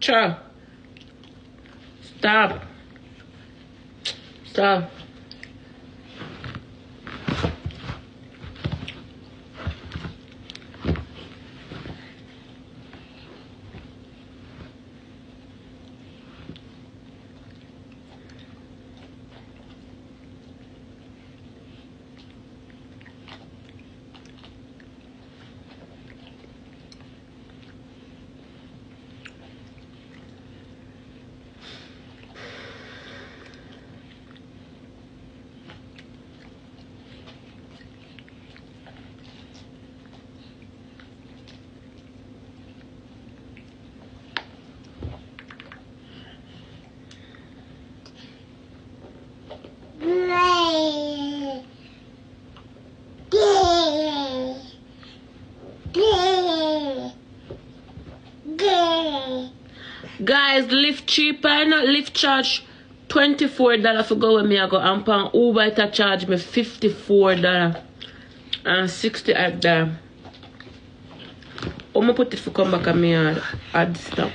Sure. Stop. Stop. Guys, lift cheaper, not lift charge $24 for go with me. I go and pan Uber to charge me $54 and $68. I'm gonna put it for come back and me add stop.